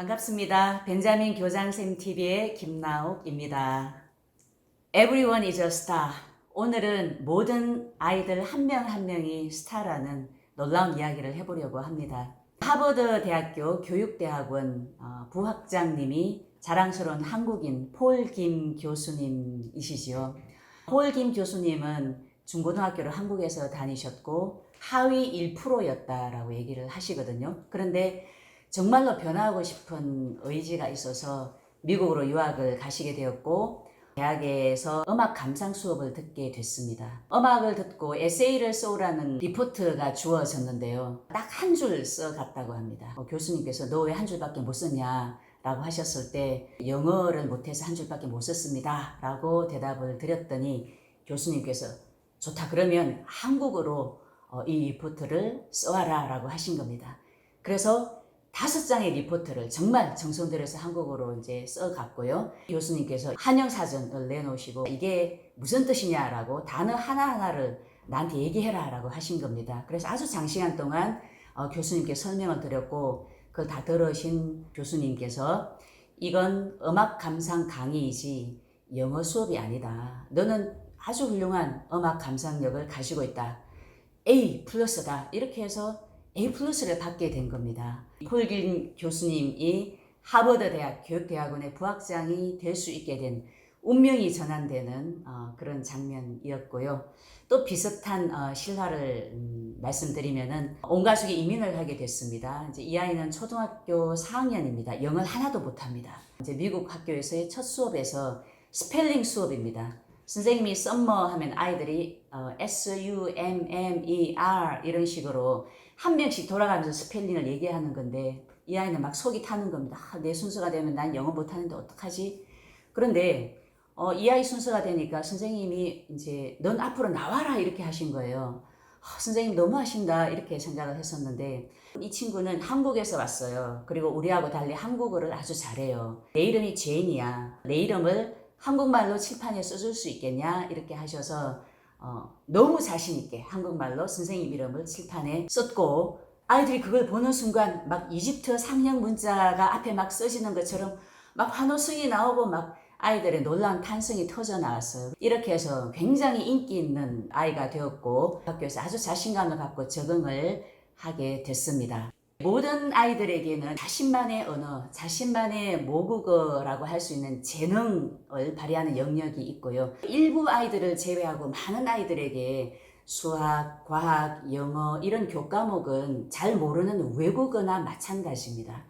반갑습니다. 벤자민 교장쌤 TV의 김나옥입니다. Everyone is a star. 오늘은 모든 아이들 한 명 한 명이 스타라는 놀라운 이야기를 해보려고 합니다. 하버드 대학교 교육대학원 부학장님이 자랑스러운 한국인 폴 김 교수님이시지요. 폴 김 교수님은 중고등학교를 한국에서 다니셨고 하위 1%였다라고 얘기를 하시거든요. 그런데 정말로 변화하고 싶은 의지가 있어서 미국으로 유학을 가시게 되었고 대학에서 음악 감상 수업을 듣게 됐습니다. 음악을 듣고 에세이를 써오라는 리포트가 주어졌는데요. 딱 한 줄 써갔다고 합니다. 교수님께서 너 왜 한 줄밖에 못 썼냐 라고 하셨을 때 영어를 못해서 한 줄밖에 못 썼습니다 라고 대답을 드렸더니 교수님께서 좋다, 그러면 한국어로 이 리포트를 써와라 라고 하신 겁니다. 그래서 5장의 리포트를 정말 정성 들여서 한국어로 이제 써갔고요. 교수님께서 한영사전을 내놓으시고 이게 무슨 뜻이냐라고 단어 하나하나를 나한테 얘기해라 라고 하신 겁니다. 그래서 아주 장시간 동안 교수님께 설명을 드렸고 그걸 다 들으신 교수님께서 이건 음악 감상 강의이지 영어 수업이 아니다. 너는 아주 훌륭한 음악 감상력을 가지고 있다. A 플러스다. 이렇게 해서 A 플러스를 받게 된 겁니다. 폴 김 교수님이 하버드 대학 교육대학원의 부학장이 될 수 있게 된 운명이 전환되는 그런 장면이었고요. 또 비슷한 실화를 말씀드리면은 온 가족이 이민을 하게 됐습니다. 이제 이 아이는 초등학교 4학년입니다. 영어를 하나도 못합니다. 이제 미국 학교에서의 첫 수업에서 스펠링 수업입니다. 선생님이 썸머 하면 아이들이 SUMMER 이런 식으로 한 명씩 돌아가면서 스펠링을 얘기하는 건데 이 아이는 막 속이 타는 겁니다. 내 순서가 되면 난 영어 못하는데 어떡하지? 그런데 이 아이 순서가 되니까 선생님이 이제 넌 앞으로 나와라 이렇게 하신 거예요. 선생님 너무 하신다 이렇게 생각을 했었는데 이 친구는 한국에서 왔어요. 그리고 우리하고 달리 한국어를 아주 잘해요. 내 이름이 제인이야. 내 이름을 한국말로 칠판에 써줄 수 있겠냐 이렇게 하셔서 너무 자신있게 한국말로 선생님 이름을 칠판에 썼고 아이들이 그걸 보는 순간 막 이집트 상형 문자가 앞에 막 써지는 것처럼 막 환호성이 나오고 막 아이들의 놀라운 탄성이 터져 나왔어요. 이렇게 해서 굉장히 인기 있는 아이가 되었고 학교에서 아주 자신감을 갖고 적응을 하게 됐습니다. 모든 아이들에게는 자신만의 언어, 자신만의 모국어라고 할 수 있는 재능을 발휘하는 영역이 있고요. 일부 아이들을 제외하고 많은 아이들에게 수학, 과학, 영어 이런 교과목은 잘 모르는 외국어나 마찬가지입니다.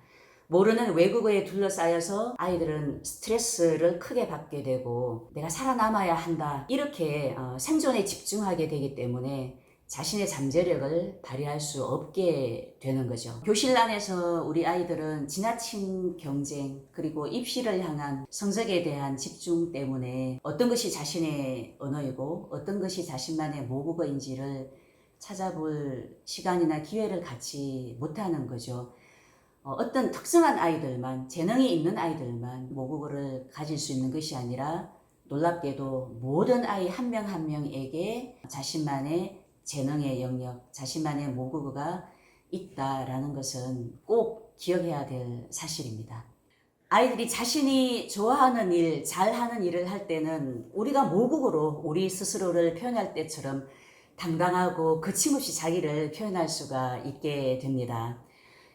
모르는 외국어에 둘러싸여서 아이들은 스트레스를 크게 받게 되고 내가 살아남아야 한다 이렇게 생존에 집중하게 되기 때문에 자신의 잠재력을 발휘할 수 없게 되는 거죠. 교실 안에서 우리 아이들은 지나친 경쟁 그리고 입시를 향한 성적에 대한 집중 때문에 어떤 것이 자신의 언어이고 어떤 것이 자신만의 모국어인지를 찾아볼 시간이나 기회를 갖지 못하는 거죠. 어떤 특성한 아이들만, 재능이 있는 아이들만 모국어를 가질 수 있는 것이 아니라 놀랍게도 모든 아이 한 명 한 명에게 자신만의 재능의 영역, 자신만의 모국어가 있다라는 것은 꼭 기억해야 될 사실입니다. 아이들이 자신이 좋아하는 일, 잘하는 일을 할 때는 우리가 모국어로 우리 스스로를 표현할 때처럼 당당하고 거침없이 자기를 표현할 수가 있게 됩니다.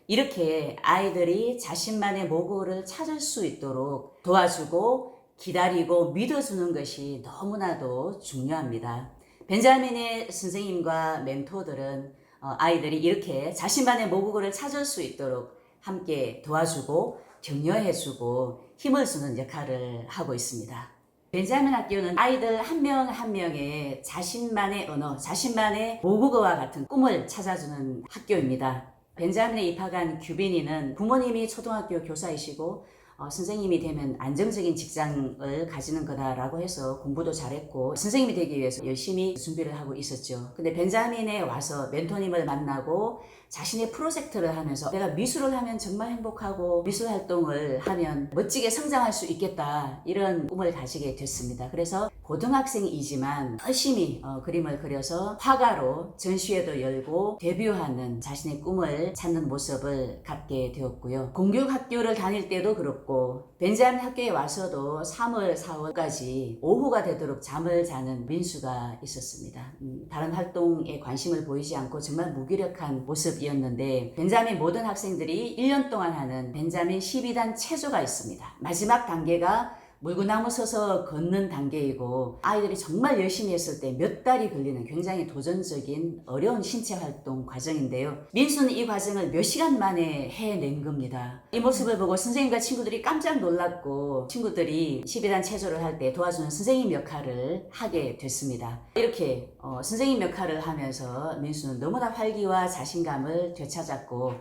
이렇게 아이들이 자신만의 모국어를 찾을 수 있도록 도와주고 기다리고 믿어주는 것이 너무나도 중요합니다. 벤자민의 선생님과 멘토들은 아이들이 이렇게 자신만의 모국어를 찾을 수 있도록 함께 도와주고 격려해주고 힘을 주는 역할을 하고 있습니다. 벤자민 학교는 아이들 한 명 한 명의 자신만의 언어, 자신만의 모국어와 같은 꿈을 찾아주는 학교입니다. 벤자민에 입학한 규빈이는 부모님이 초등학교 교사이시고 선생님이 되면 안정적인 직장을 가지는 거다라고 해서 공부도 잘했고 선생님이 되기 위해서 열심히 준비를 하고 있었죠. 근데 벤자민에 와서 멘토님을 만나고 자신의 프로젝트를 하면서 내가 미술을 하면 정말 행복하고 미술 활동을 하면 멋지게 성장할 수 있겠다, 이런 꿈을 가지게 됐습니다. 그래서 고등학생이지만 열심히 그림을 그려서 화가로 전시회도 열고 데뷔하는 자신의 꿈을 찾는 모습을 갖게 되었고요. 공교학교를 다닐 때도 그렇고 벤자민 학교에 와서도 3월, 4월까지 오후가 되도록 잠을 자는 민수가 있었습니다. 다른 활동에 관심을 보이지 않고 정말 무기력한 모습이었는데, 벤자민 모든 학생들이 1년 동안 하는 벤자민 12단 체조가 있습니다. 마지막 단계가 물구나무 서서 걷는 단계이고, 아이들이 정말 열심히 했을 때 몇 달이 걸리는 굉장히 도전적인 어려운 신체 활동 과정인데요. 민수는 이 과정을 몇 시간 만에 해낸 겁니다. 이 모습을 보고 선생님과 친구들이 깜짝 놀랐고, 친구들이 12단 체조를 할 때 도와주는 선생님 역할을 하게 됐습니다. 이렇게 선생님 역할을 하면서 민수는 너무나 활기와 자신감을 되찾았고,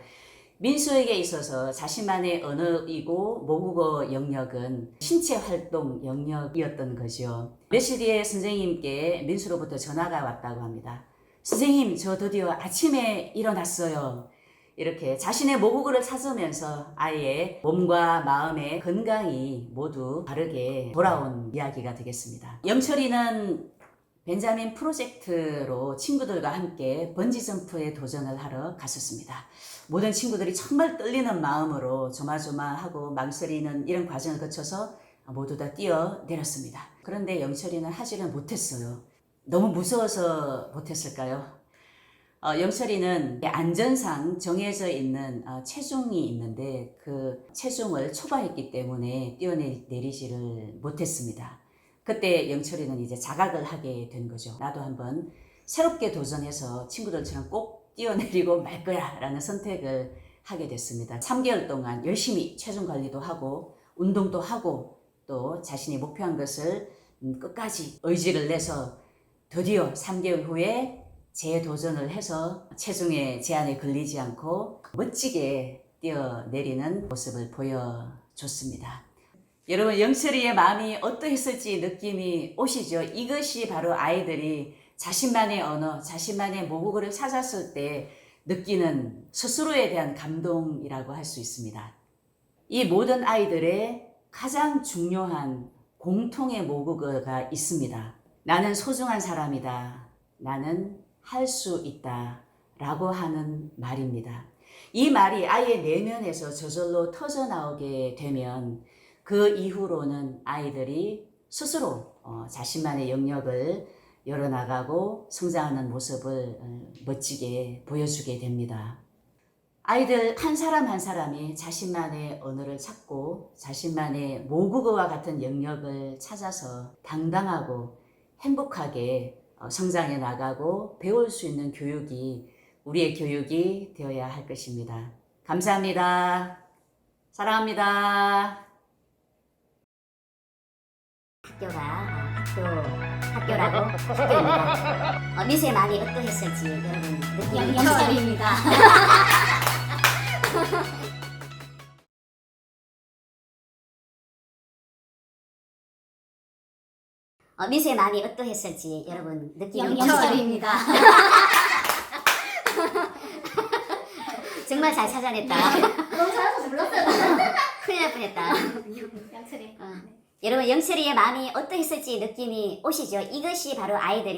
민수에게 있어서 자신만의 언어이고 모국어 영역은 신체 활동 영역이었던 거죠. 며칠 뒤에 선생님께 민수로부터 전화가 왔다고 합니다. 선생님, 저 드디어 아침에 일어났어요. 이렇게 자신의 모국어를 찾으면서 아이의 몸과 마음의 건강이 모두 다르게 돌아온 이야기가 되겠습니다. 영철이는 벤자민 프로젝트로 친구들과 함께 번지점프에 도전을 하러 갔었습니다. 모든 친구들이 정말 떨리는 마음으로 조마조마하고 망설이는 이런 과정을 거쳐서 모두 다 뛰어내렸습니다. 그런데 영철이는 하지를 못했어요. 너무 무서워서 못했을까요? 영철이는 안전상 정해져 있는 체중이 있는데 그 체중을 초과했기 때문에 뛰어내리지를 못했습니다. 그때 영철이는 이제 자각을 하게 된 거죠. 나도 한번 새롭게 도전해서 친구들처럼 꼭 뛰어내리고 말 거야 라는 선택을 하게 됐습니다. 3개월 동안 열심히 체중 관리도 하고 운동도 하고 또 자신이 목표한 것을 끝까지 의지를 내서 드디어 3개월 후에 재도전을 해서 체중의 제한에 걸리지 않고 멋지게 뛰어내리는 모습을 보여줬습니다. 여러분, 영철이의 마음이 어떠했을지 느낌이 오시죠? 이것이 바로 아이들이 자신만의 언어, 자신만의 모국어를 찾았을 때 느끼는 스스로에 대한 감동이라고 할 수 있습니다. 이 모든 아이들의 가장 중요한 공통의 모국어가 있습니다. 나는 소중한 사람이다. 나는 할 수 있다. 라고 하는 말입니다. 이 말이 아이의 내면에서 저절로 터져 나오게 되면 그 이후로는 아이들이 스스로 자신만의 영역을 열어나가고 성장하는 모습을 멋지게 보여주게 됩니다. 아이들 한 사람 한 사람이 자신만의 언어를 찾고 자신만의 모국어와 같은 영역을 찾아서 당당하고 행복하게 성장해 나가고 배울 수 있는 교육이 우리의 교육이 되어야 할 것입니다. 감사합니다. 사랑합니다. 학교라고 학교입니다. 민수의 마음이 어떠했을지 여러분 느끼는 영철입니다. 민수의 마음이 어떠했을지 여러분 느끼는 영철입니다. 정말 잘 찾아냈다. 너무 잘해서 몰랐어요. 큰일 날 뻔했다. 양철이. 여러분, 영철이의 마음이 어떠했을지 느낌이 오시죠? 이것이 바로 아이들이